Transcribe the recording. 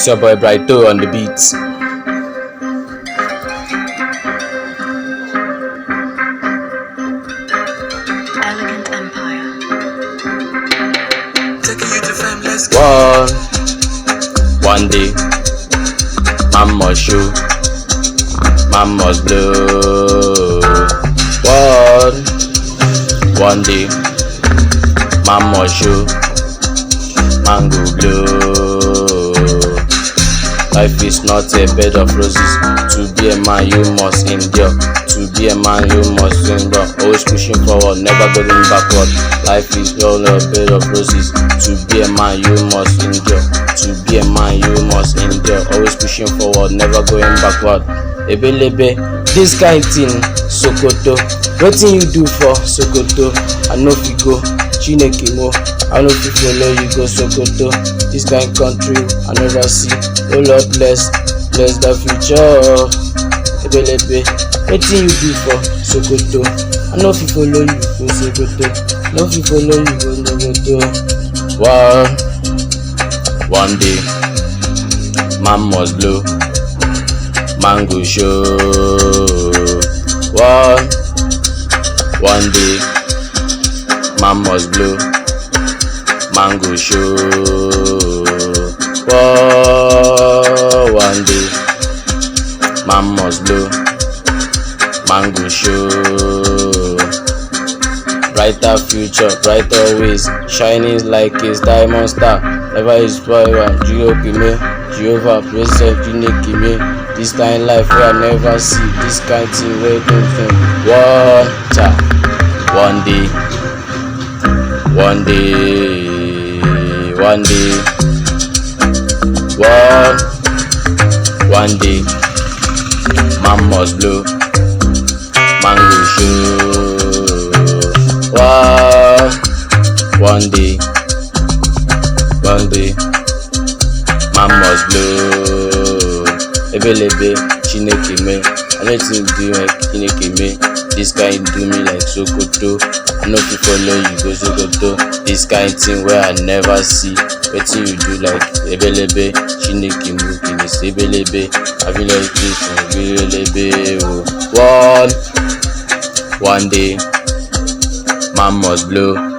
It's your boy Brighto on the beats. Elegant Empire. Taking you to fame, let's go. One day, man must show, man must blow. One day, man must show, man go blow. Life is not a bed of roses. To be a man, you must endure. To be a man, you must endure. Always pushing forward, never going backward. Life is not a bed of roses. To be a man, you must endure. To be a man, you must endure. Always pushing forward, never going backward. Ebelebe, this kind thing, Sokoto. Wetin you do for Sokoto? I know if you go, Chineke mo. I know if you follow, you go Sokoto. This kind country, I never see. Oh Lord, bless the future. Ebelebe, wetin you do for Sokoto? I know if you follow, you go Sokoto. I know if you follow, you go Sokoto. One day, man must blow, man go show. One day, man must blow, man go show. One day, man must blow, man go show. Brighter future, brighter ways, shining like a diamond star. Never is forever, Jehovah, praise of Chineke. This kind life where I never see, this kind thing where don't think. One day, man must blow, man go show. One day, man must blow. Ebelebe, Chineke me. I know to do like Chineke me. This kind do me like Sokoto. I know if you follow, you go Sokoto. This kind thing where I never see. Wetin you do like Ebelebe, Chineke me. Ebelebe, I feel like this. Ebelebe, oh. One day, man must blow.